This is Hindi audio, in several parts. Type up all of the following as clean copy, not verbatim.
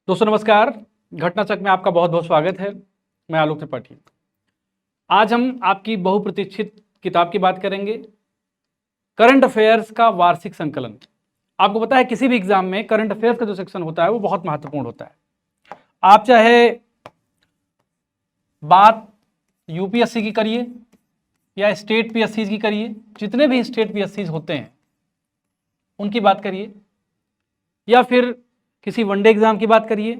दोस्तों नमस्कार। घटना चक्र में आपका बहुत बहुत स्वागत है। मैं आलोक त्रिपाठी। आज हम आपकी बहुप्रतीक्षित किताब की बात करेंगे, करंट अफेयर्स का वार्षिक संकलन। आपको पता है किसी भी एग्जाम में करंट अफेयर्स का जो सेक्शन होता है वो बहुत महत्वपूर्ण होता है। आप चाहे बात यूपीएससी की करिए या स्टेट पीएससी की करिए, जितने भी स्टेट पीएससी होते हैं उनकी बात करिए, या फिर किसी वनडे एग्जाम की बात करिए,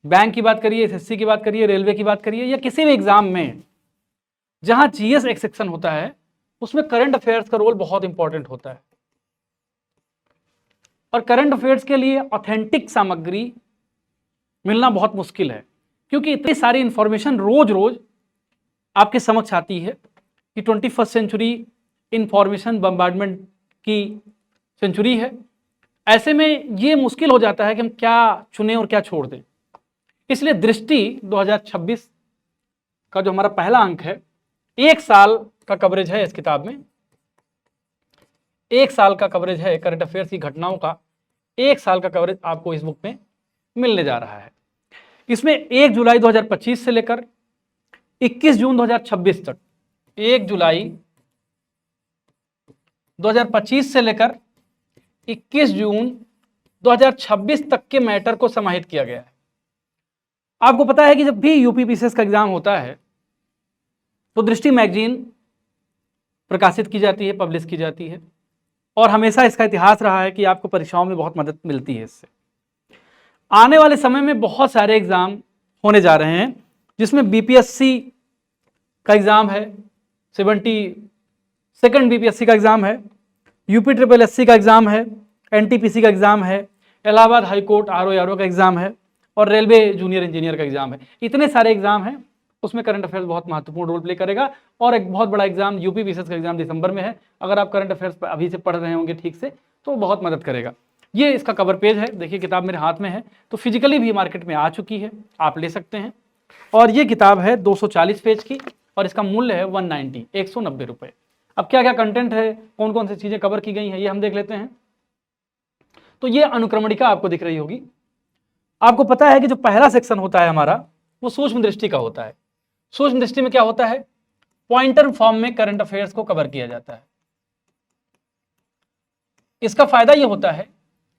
बैंक की बात करिए, एसएससी की बात करिए, रेलवे की बात करिए, या किसी भी एग्जाम में जहां जीएस एक सेक्शन होता है उसमें करंट अफेयर्स का रोल बहुत इंपॉर्टेंट होता है। और करंट अफेयर्स के लिए ऑथेंटिक सामग्री मिलना बहुत मुश्किल है, क्योंकि इतनी सारी इंफॉर्मेशन रोज रोज आपके समक्ष आती है कि 21वीं सेंचुरी इंफॉर्मेशन बम्बार्डमेंट की सेंचुरी है। ऐसे में ये मुश्किल हो जाता है कि हम क्या चुनें और क्या छोड़ दें। इसलिए दृष्टि 2026 का जो हमारा पहला अंक है, एक साल का कवरेज है इस किताब में। एक साल का कवरेज है करंट अफेयर्स की घटनाओं का, एक साल का कवरेज आपको इस बुक में मिलने जा रहा है। इसमें 1 जुलाई 2025 से लेकर 21 जून 2026 तक, 1 जुलाई 2025 से लेकर 21 जून 2026 तक के मैटर को समाहित किया गया है। आपको पता है कि जब भी यूपीपीसीएस का एग्जाम होता है तो दृष्टि मैगजीन प्रकाशित की जाती है, पब्लिश की जाती है, और हमेशा इसका इतिहास रहा है कि आपको परीक्षाओं में बहुत मदद मिलती है इससे। आने वाले समय में बहुत सारे एग्जाम होने जा रहे हैं, जिसमें बीपीएससी का एग्जाम है, 72nd बीपीएससी का एग्जाम है, यूपी ट्रिपल एससी का एग्जाम है, एनटीपीसी का एग्जाम है, इलाहाबाद हाईकोर्ट आरओ का एग्जाम है, और रेलवे जूनियर इंजीनियर का एग्जाम है। इतने सारे एग्जाम हैं, उसमें करंट अफेयर्स बहुत महत्वपूर्ण रोल प्ले करेगा। और एक बहुत बड़ा एग्जाम यूपी बीसीएस का एग्जाम दिसंबर में है। अगर आप करंट अफेयर्स अभी से पढ़ रहे होंगे ठीक से तो बहुत मदद करेगा। ये इसका कवर पेज है, देखिए किताब मेरे हाथ में है, तो फिजिकली भी मार्केट में आ चुकी है, आप ले सकते हैं। और ये किताब है 240 पेज की, और इसका मूल्य है 190 रुपये। अब क्या क्या कंटेंट है, कौन कौन सी चीजें कवर की गई हैं, ये हम देख लेते हैं। तो ये अनुक्रमणिका आपको दिख रही होगी। आपको पता है कि जो पहला सेक्शन होता है हमारा, वो सूक्ष्म दृष्टि का होता है। सूक्ष्म दृष्टि में क्या होता है, पॉइंटर फॉर्म में करंट अफेयर्स को कवर किया जाता है। इसका फायदा ये होता है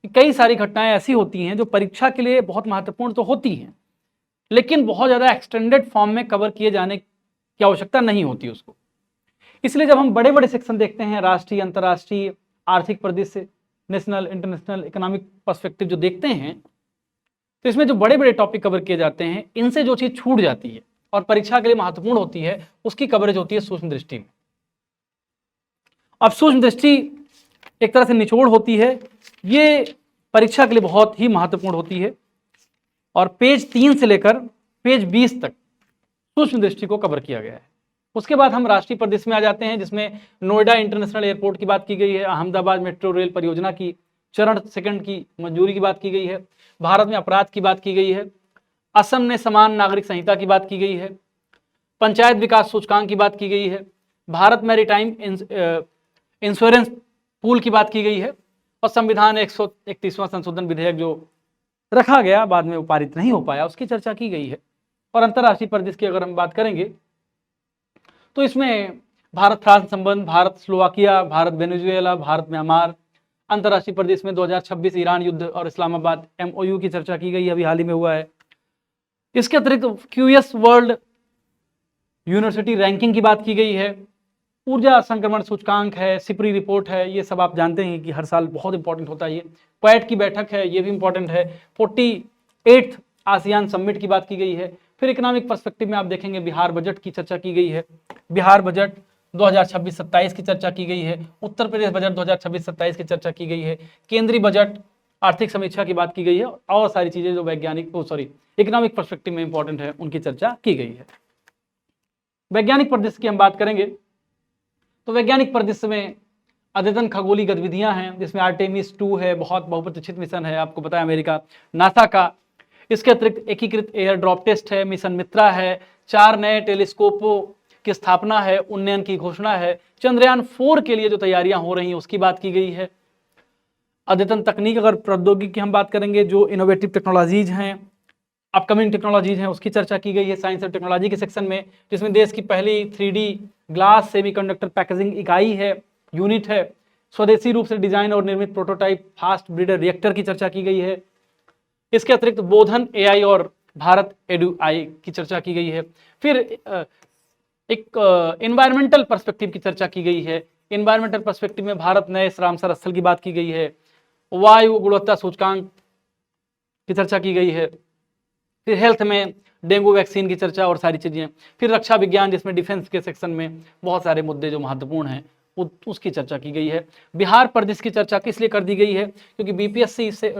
कि कई सारी घटनाएं ऐसी होती हैं जो परीक्षा के लिए बहुत महत्वपूर्ण तो होती हैं, लेकिन बहुत ज्यादा एक्सटेंडेड फॉर्म में कवर किए जाने की आवश्यकता नहीं होती उसको। इसलिए जब हम बड़े बड़े सेक्शन देखते हैं, राष्ट्रीय, अंतर्राष्ट्रीय, आर्थिक परिदृश्य, नेशनल, इंटरनेशनल, इकोनॉमिक पर्सपेक्टिव जो देखते हैं, तो इसमें जो बड़े बड़े टॉपिक कवर किए जाते हैं, इनसे जो चीज छूट जाती है और परीक्षा के लिए महत्वपूर्ण होती है, उसकी कवरेज होती है सूक्ष्म दृष्टि में। अब सूक्ष्म दृष्टि एक तरह से निचोड़ होती है, ये परीक्षा के लिए बहुत ही महत्वपूर्ण होती है। और पेज 3 से लेकर पेज 20 तक सूक्ष्म दृष्टि को कवर किया गया है। उसके बाद हम राष्ट्रीय परिदृश्य में आ जाते हैं, जिसमें नोएडा इंटरनेशनल एयरपोर्ट की बात की गई है, अहमदाबाद मेट्रो रेल परियोजना की चरण 2 की मंजूरी की बात की गई है, भारत में अपराध की बात की गई है, असम में समान नागरिक संहिता की बात की गई है, पंचायत विकास सूचकांक की बात की गई है, भारत मैरीटाइम इंश्योरेंस पूल की बात की गई है, और संविधान 131वां संशोधन विधेयक जो रखा गया, बाद में वो पारित नहीं हो पाया, उसकी चर्चा की गई है। और अंतर्राष्ट्रीय परिदृश्य की अगर हम बात करेंगे तो इसमें भारत फ्रांस संबंध, Bharat Slovakia, Bharat Venezuela, Bharat Myanmar, अंतर्राष्ट्रीय परिदृश्य में 2026 ईरान युद्ध और इस्लामाबाद एमओयू की चर्चा की गई, अभी हाल ही में हुआ है। इसके अतिरिक्त क्यूएस वर्ल्ड यूनिवर्सिटी रैंकिंग की बात की गई है, ऊर्जा संक्रमण सूचकांक है, सिपरी रिपोर्ट है, ये सब आप जानते हैं कि हर साल बहुत इंपॉर्टेंट होता है। ये क्वेट की बैठक है, ये भी इंपॉर्टेंट है। 48th आसियान समिट की बात की गई है। फिर इकोनॉमिक पर्सपेक्टिव में आप देखेंगे बिहार बजट की चर्चा की गई है, बिहार बजट 2026-27 की चर्चा की गई है, उत्तर प्रदेश बजट 2026-27 की चर्चा की गई है, केंद्रीय बजट आर्थिक समीक्षा की बात की गई है, और सारी चीजें जो इकोनॉमिक पर्सपेक्टिव में इंपॉर्टेंट है उनकी चर्चा की गई है। वैज्ञानिक परिदृश्य की हम बात करेंगे तो वैज्ञानिक परिदृश्य में अद्यतन खगोलीय गतिविधियां हैं, जिसमें आर्टेमिस 2 है, बहुत बहुप्रतीक्षित मिशन है, आपको पता है अमेरिका नासा का। इसके अतिरिक्त एकीकृत एयर ड्रॉप टेस्ट है, मिशन मित्रा है, 4 नए टेलीस्कोपों की स्थापना है, उन्नयन की घोषणा है, चंद्रयान 4 के लिए जो तैयारियां हो रही हैं उसकी बात की गई है। अद्यतन तकनीक, अगर प्रौद्योगिकी की हम बात करेंगे, जो इनोवेटिव टेक्नोलॉजीज हैं, अपकमिंग टेक्नोलॉजीज हैं, उसकी चर्चा की गई है साइंस और टेक्नोलॉजी के सेक्शन में, जिसमें देश की पहली 3D ग्लास सेमीकंडक्टर पैकेजिंग इकाई है, यूनिट है, स्वदेशी रूप से डिजाइन और निर्मित प्रोटोटाइप फास्ट ब्रीडर रिएक्टर की चर्चा की गई है। इसके अतिरिक्त बोधन AI और भारत एडुआई की चर्चा की गई है। फिर एक इन्वायरमेंटल पर्सपेक्टिव की चर्चा की गई है। इन्वायरमेंटल पर्सपेक्टिव में भारत नए रामसर स्थल की बात की गई है। वायु गुणवत्ता सूचकांक की चर्चा की गई है। फिर हेल्थ में डेंगू वैक्सीन की चर्चा और सारी चीजें। फिर रक्षा विज्ञान, जिसमें डिफेंस के सेक्शन में बहुत सारे मुद्दे जो महत्वपूर्ण हैं उसकी चर्चा की गई है। बिहार प्रदेश की चर्चा किस लिए कर दी गई है, क्योंकि BPSC से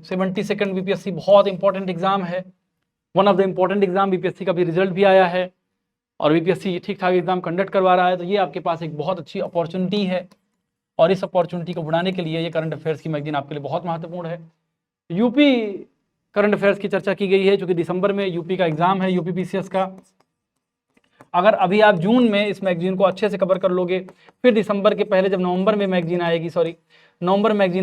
72nd BPSC बहुत इंपॉर्टेंट एग्जाम है, one of the important exam. BPSC का भी रिजल्ट भी आया है और BPSC ठीक ठाक एग्जाम कंडक्ट करवा रहा है, तो ये आपके पास एक बहुत अच्छी अपॉर्चुनिटी है और इस अपॉर्चुनिटी को बढ़ाने के लिए ये करंट अफेयर्स की मैगजीन आपके लिए बहुत महत्वपूर्ण है। यूपी करंट अफेयर्स की चर्चा की गई है, क्योंकि दिसंबर में यूपी का एग्जाम है, यूपी PCS का। अगर अभी आप जून में इस मैगजीन को अच्छे से कवर कर लोगे, फिर दिसंबर के पहले जब नवंबर में मैगजीन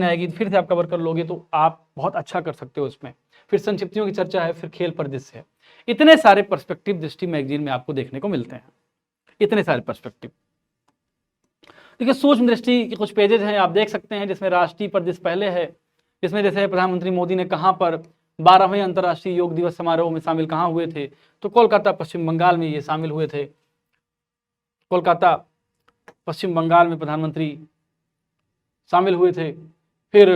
आएगी फिर से आप कवर कर लोगे, तो आप बहुत अच्छा कर सकते हो इसमें। फिर संक्षिप्तियों की चर्चा है, फिर खेल परिदृश्य है। इतने सारे पर्सपेक्टिव दृष्टि मैगजीन में आपको देखने को मिलते हैं, इतने सारे पर्सपेक्टिव। देखिए, सूक्ष्म दृष्टि के कुछ पेजेज हैं, आप देख सकते हैं, जिसमें राष्ट्रीय परिदृश्य पहले है, जिसमें जैसे प्रधानमंत्री मोदी ने कहाँ पर 12वें अंतर्राष्ट्रीय योग दिवस समारोह में शामिल कहाँ हुए थे, तो कोलकाता पश्चिम बंगाल में ये शामिल हुए थे। कोलकाता पश्चिम बंगाल में प्रधानमंत्री शामिल हुए थे। फिर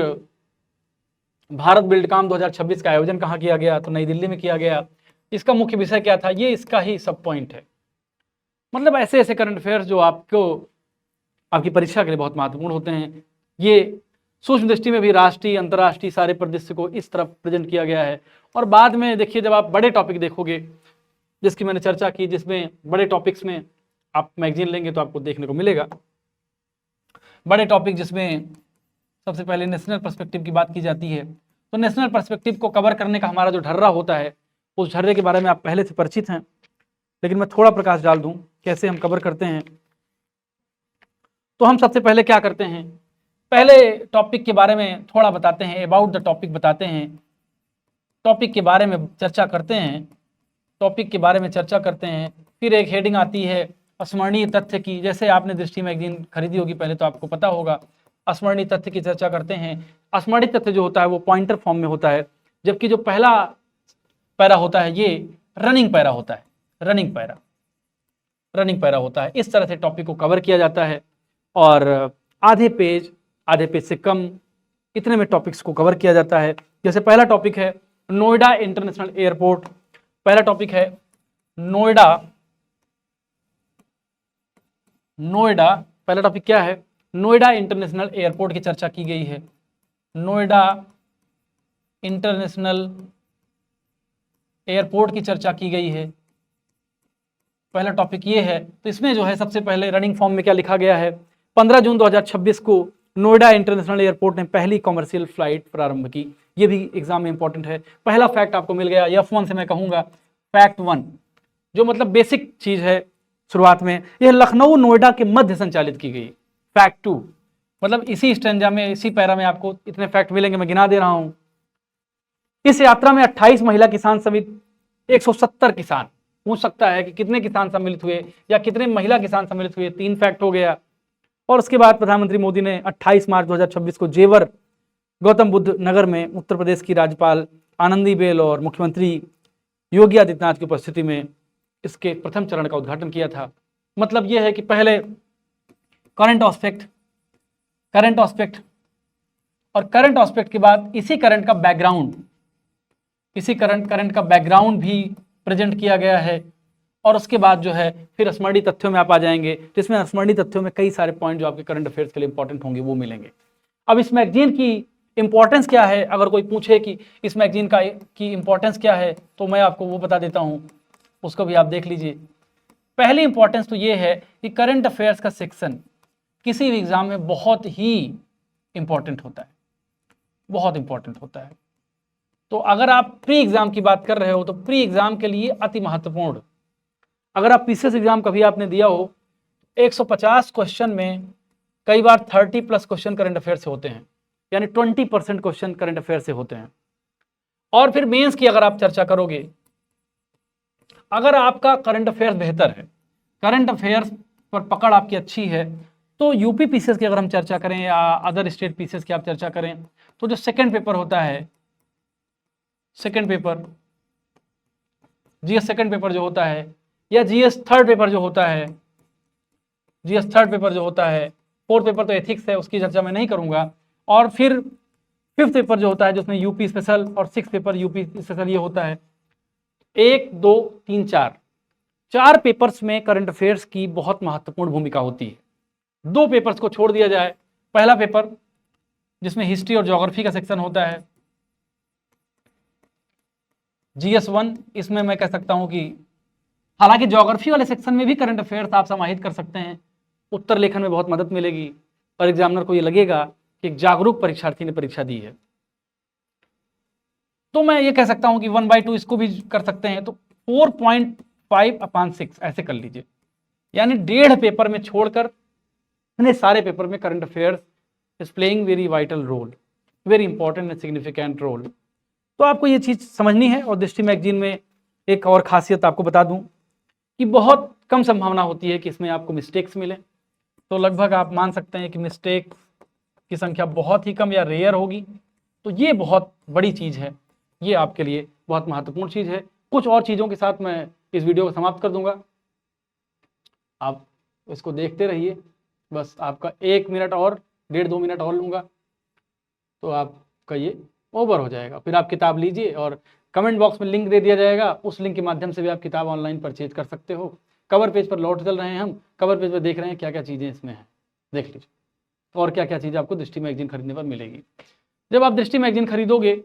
भारत बिल्डकॉन 2026 का आयोजन कहाँ किया गया, तो नई दिल्ली में किया गया। इसका मुख्य विषय क्या था, ये इसका ही सब पॉइंट है। मतलब ऐसे ऐसे करंट अफेयर्स जो आपकी परीक्षा के लिए बहुत महत्वपूर्ण होते हैं। ये सूक्ष्म दृष्टि में भी राष्ट्रीय अंतर्राष्ट्रीय सारे परिदृश्य को इस तरफ प्रेजेंट किया गया है। और बाद में देखिए, जब आप बड़े टॉपिक देखोगे, जिसकी मैंने चर्चा की, जिसमें बड़े टॉपिक्स में आप मैगजीन लेंगे तो आपको देखने को मिलेगा बड़े टॉपिक, जिसमें सबसे पहले नेशनल पर्सपेक्टिव की बात की जाती है। तो नेशनल पर्सपेक्टिव को कवर करने का हमारा जो ढर्रा होता है, उस ढर्रे के बारे में आप पहले से परिचित हैं, लेकिन मैं थोड़ा प्रकाश डाल दूं कैसे हम कवर करते हैं। तो हम सबसे पहले क्या करते हैं, पहले टॉपिक के बारे में थोड़ा बताते हैं, अबाउट द टॉपिक बताते हैं, टॉपिक के बारे में चर्चा करते हैं। फिर एक हेडिंग आती है स्मरणीय तथ्य की। जैसे आपने दृष्टि मैगजीन खरीदी होगी पहले, तो आपको पता होगा स्मरणीय तथ्य की चर्चा करते हैं। स्मरणीय तथ्य जो होता है वो पॉइंटर फॉर्म में होता है, जबकि जो पहला पैरा होता है ये रनिंग पैरा होता है, रनिंग पैरा होता है। इस तरह से टॉपिक को कवर किया जाता है और आधे पेज से कम इतने में टॉपिक्स को कवर किया जाता है। जैसे पहला टॉपिक है नोएडा इंटरनेशनल एयरपोर्ट। पहला टॉपिक है नोएडा। पहला टॉपिक क्या है, नोएडा इंटरनेशनल एयरपोर्ट की चर्चा की गई है। नोएडा इंटरनेशनल एयरपोर्ट की चर्चा की गई है, पहला टॉपिक ये है। तो इसमें जो है सबसे पहले रनिंग फॉर्म में क्या लिखा गया है, 15 जून 2026 को नोएडा इंटरनेशनल एयरपोर्ट ने पहली कमर्शियल फ्लाइट प्रारंभ की। ये भी एग्जाम में इंपॉर्टेंट है। पहला फैक्ट आपको मिल गया, F1 से मैं कहूँगा फैक्ट 1, जो मतलब बेसिक चीज़ है शुरुआत में, यह लखनऊ नोएडा के मध्य संचालित की गई। फैक्ट 2, मतलब इसी स्टेंजा में, इसी पैरा में आपको इतने फैक्ट मिलेंगे, मैं गिना दे रहा हूँ। इस यात्रा में 28 महिला किसान समेत 170 किसान। पूछ सकता है कि कितने किसान सम्मिलित हुए या कितने महिला किसान सम्मिलित हुए, 3 फैक्ट हो गया। और उसके बाद प्रधानमंत्री मोदी ने 28 मार्च 2026 को जेवर गौतम बुद्ध नगर में उत्तर प्रदेश की राज्यपाल आनंदीबेन और मुख्यमंत्री योगी आदित्यनाथ की उपस्थिति में इसके प्रथम चरण का उद्घाटन किया था। मतलब यह है कि पहले करंट एस्पेक्ट के बाद इसी करंट का बैकग्राउंड भी प्रेजेंट किया गया है। और उसके बाद जो है फिर स्मरणीय तथ्यों में आप आ जाएंगे, जिसमें स्मरणीय तथ्यों में कई सारे पॉइंट जो आपके करंट अफेयर्स के लिए इंपॉर्टेंट होंगे वो मिलेंगे। अब इस मैगजीन की इंपॉर्टेंस क्या है, अगर कोई पूछे कि इस मैगजीन की इंपॉर्टेंस क्या है, तो मैं आपको वो बता देता हूँ, उसको भी आप देख लीजिए। पहली इंपॉर्टेंस तो ये है कि करंट अफेयर्स का सेक्शन किसी भी एग्जाम में बहुत ही इंपॉर्टेंट होता है, बहुत इंपॉर्टेंट होता है। तो अगर आप प्री एग्जाम की बात कर रहे हो तो प्री एग्जाम के लिए अति महत्वपूर्ण, अगर आप PCS एग्जाम कभी आपने दिया हो, 150 क्वेश्चन में कई बार 30+ क्वेश्चन करंट अफेयर से होते हैं, यानी 20% क्वेश्चन करंट अफेयर से होते हैं। और फिर मेंस की अगर आप चर्चा करोगे, अगर आपका करंट अफेयर्स बेहतर है, करंट अफेयर्स पर पकड़ आपकी अच्छी है, तो यूपी पीसीएस की अगर हम चर्चा करें या अदर स्टेट पीसीएस की आप चर्चा करें, तो जो सेकंड पेपर होता है, second paper GS second paper जो होता है, या जीएस थर्ड पेपर जो होता है, जीएस थर्ड पेपर जो होता है, फोर्थ पेपर तो एथिक्स है, उसकी चर्चा मैं नहीं करूंगा। और फिर फिफ्थ पेपर जो होता है जिसमें यूपी स्पेशल और सिक्स पेपर यूपी स्पेशल ये होता है, 1 2 3 4 पेपर्स में करंट अफेयर्स की बहुत महत्वपूर्ण भूमिका होती है। 2 पेपर्स को छोड़ दिया जाए, पहला पेपर जिसमें हिस्ट्री और ज्योग्राफी का सेक्शन होता है, जीएस 1, इसमें मैं कह सकता हूं कि हालांकि ज्योग्राफी वाले सेक्शन में भी करंट अफेयर्स आप समाहित कर सकते हैं, उत्तर लेखन में बहुत मदद मिलेगी और एग्जामिनर को ये लगेगा कि एक जागरूक परीक्षार्थी ने परीक्षा दी है। तो मैं ये कह सकता हूं कि 1/2 इसको भी कर सकते हैं, तो 4.5/6 ऐसे कर लीजिए, यानी 1.5 पेपर में छोड़कर इतने सारे पेपर में current affairs is playing very vital role, very important and significant role. तो आपको ये चीज़ समझनी है। और दृष्टि मैगजीन में एक और खासियत आपको बता दूं कि बहुत कम संभावना होती है कि इसमें आपको मिस्टेक्स मिले, तो लगभग आप मान सकते हैं कि मिस्टेक्स की संख्या बहुत ही कम या रेयर होगी। तो ये बहुत बड़ी चीज़ है, ये आपके लिए बहुत महत्वपूर्ण चीज़ है। कुछ और चीज़ों के साथ मैं इस वीडियो को समाप्त कर दूंगा, आप इसको देखते रहिए। बस आपका 1 मिनट और 1.5-2 मिनट और लूँगा तो आपका ये ओवर हो जाएगा। फिर आप किताब लीजिए और कमेंट बॉक्स में लिंक दे दिया जाएगा, उस लिंक के माध्यम से भी आप किताब ऑनलाइन परचेज कर सकते हो। कवर पेज पर लौट चल रहे हैं हम, कवर पेज पर देख रहे हैं क्या क्या चीज़ें इसमें हैं, देख लीजिए और क्या क्या चीज़ें आपको दृष्टि मैगजीन खरीदने पर मिलेगी। जब आप दृष्टि मैगजीन खरीदोगे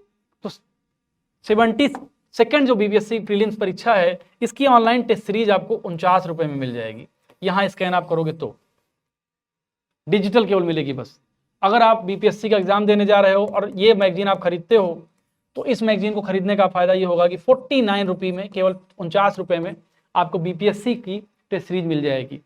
तो 72nd जो बीपीएससी प्रीलिम्स परीक्षा है, इसकी ऑनलाइन टेस्ट सीरीज आपको 49 रुपये में मिल जाएगी। यहाँ स्कैन आप करोगे तो डिजिटल केवल मिलेगी बस। अगर आप बीपीएससी का एग्जाम देने जा रहे हो और ये मैगजीन आप खरीदते हो, तो इस मैगजीन को खरीदने का फायदा ये होगा कि 49 रुपये में, केवल 49 रुपये में आपको बीपीएससी की टेस्ट सीरीज मिल जाएगी।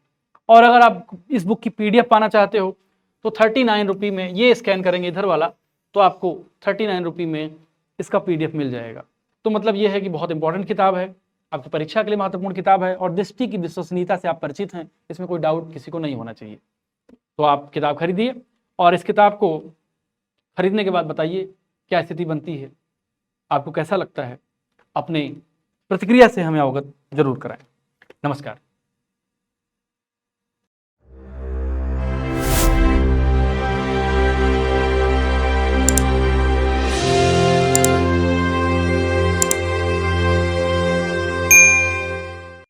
और अगर आप इस बुक की पीडीएफ पाना चाहते हो तो 39 रुपये में, ये स्कैन करेंगे इधर वाला, तो आपको 39 रुपये में इसका पीडीएफ मिल जाएगा। तो मतलब ये है कि बहुत इंपॉर्टेंट किताब है, आपकी परीक्षा के लिए महत्वपूर्ण किताब है और दृष्टि की विश्वसनीयता से आप परिचित हैं, इसमें कोई डाउट किसी को नहीं होना चाहिए। तो आप किताब खरीदिए और इस किताब को खरीदने के बाद बताइए क्या स्थिति बनती है, आपको कैसा लगता है, अपने प्रतिक्रिया से हमें अवगत जरूर कराएं। नमस्कार।